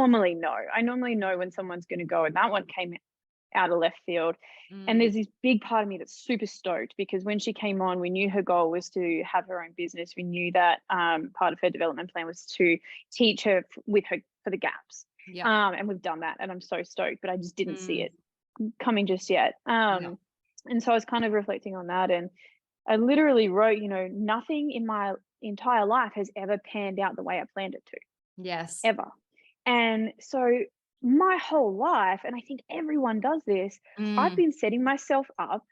normally know. I normally know when someone's going to go, and that one came out of left field. And there's this big part of me that's super stoked, because when she came on, we knew her goal was to have her own business. We knew that part of her development plan was to teach her with her for the gaps. And we've done that, and I'm so stoked, but I just didn't see it coming just yet. And so I was kind of reflecting on that, and I literally wrote, nothing in my entire life has ever panned out the way I planned it to. Yes. Ever. And so my whole life, and I think everyone does this, I've been setting myself up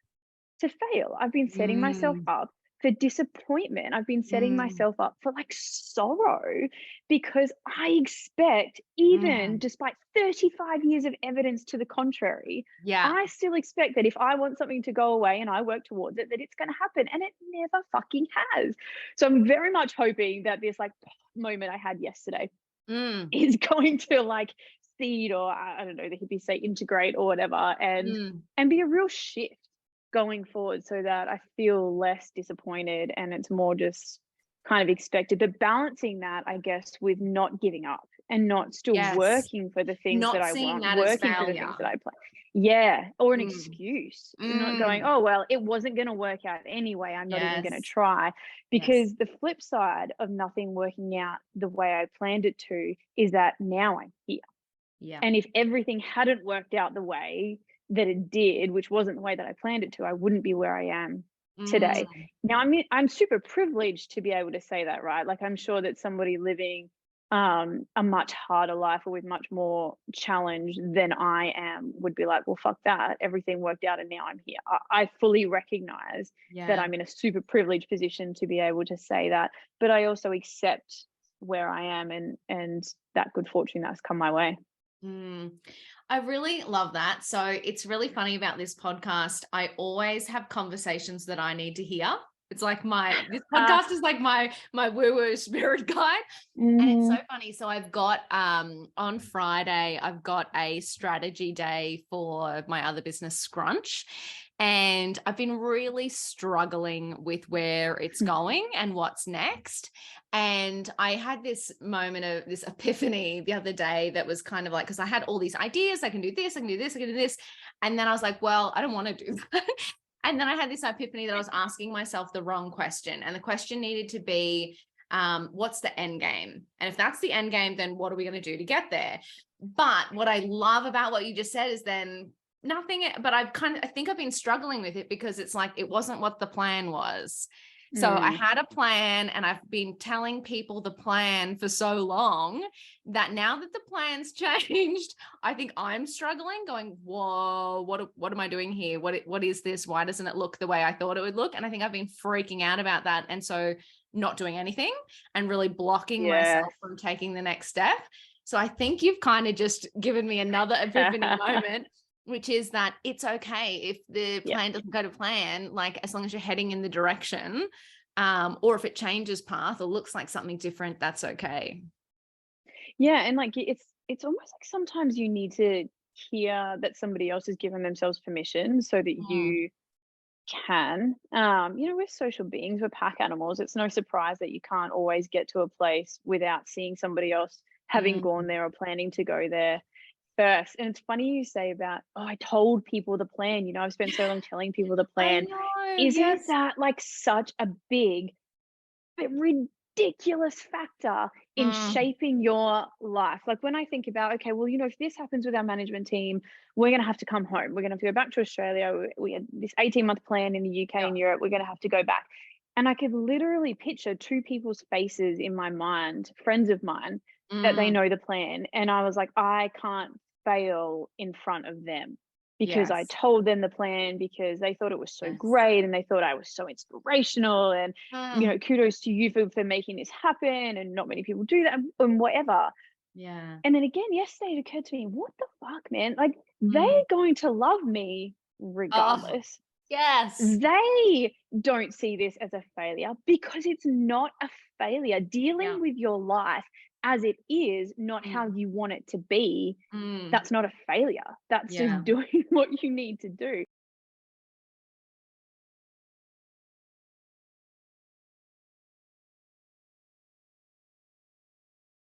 to fail. I've been setting myself up for disappointment. I've been setting myself up for like sorrow, because I expect, even despite 35 years of evidence to the contrary, I still expect that if I want something to go away and I work towards it, that it's going to happen, and it never fucking has. So I'm very much hoping that this like moment I had yesterday is going to like seed, or I don't know, the hippies say integrate or whatever, and be a real shift going forward, so that I feel less disappointed and it's more just kind of expected. But balancing that, I guess, with not giving up and not still working for the things Not that I seeing want, that as working for the failure. things that I plan. Or an excuse. Not going, oh, well, it wasn't going to work out anyway, I'm not even going to try. Because the flip side of nothing working out the way I planned it to is that now I'm here. And if everything hadn't worked out the way that it did, which wasn't the way that I planned it to, I wouldn't be where I am today. Now, I'm super privileged to be able to say that, right? Like, I'm sure that somebody living a much harder life, or with much more challenge than I am, would be like, well, fuck that. Everything worked out and now I'm here. I fully recognize that I'm in a super privileged position to be able to say that, but I also accept where I am and that good fortune that's come my way. I really love that. So it's really funny about this podcast. I always have conversations that I need to hear. It's like this podcast is like my woo-woo spirit guide. And it's so funny. So I've got, on Friday, I've got a strategy day for my other business, Scrunch. And I've been really struggling with where it's going and what's next. And I had this moment of this epiphany the other day that was kind of like, because I had all these ideas, I can do this, I can do this, I can do this. And then I was like, well, I don't want to do that. And then I had this epiphany that I was asking myself the wrong question. And the question needed to be, what's the end game? And if that's the end game, then what are we going to do to get there? But what I love about what you just said is then nothing, but I think I've been struggling with it, because it's like, it wasn't what the plan was. So I had a plan, and I've been telling people the plan for so long that now that the plan's changed, I think I'm struggling, going, whoa, what am I doing here? What is this? Why doesn't it look the way I thought it would look? And I think I've been freaking out about that. And so not doing anything and really blocking myself from taking the next step. So I think you've kind of just given me another epiphany moment, which is that it's okay if the plan doesn't go to plan, like as long as you're heading in the direction, or if it changes path or looks like something different, that's okay. Yeah. And like, it's almost like sometimes you need to hear that somebody else has given themselves permission so that you can, we're social beings, we're pack animals. It's no surprise that you can't always get to a place without seeing somebody else having gone there or planning to go there first. And it's funny you say about, oh, I told people the plan, I've spent so long telling people the plan. Isn't that like such a big but ridiculous factor in shaping your life? Like, when I think about, okay, well, if this happens with our management team, we're going to have to come home, we're going to have to go back to Australia, we had this 18-month plan in the UK and Europe, we're going to have to go back. And I could literally picture two people's faces in my mind, friends of mine, that they know the plan. And I was like, I can't fail in front of them, because I told them the plan, because they thought it was so great and they thought I was so inspirational. And, kudos to you for making this happen. And not many people do that and whatever. Yeah. And then again, yesterday it occurred to me, what the fuck, man? Like, they're going to love me regardless. Yes. They don't see this as a failure, because it's not a failure. Dealing with your life as it is, not how you want it to be, that's not a failure. That's just doing what you need to do.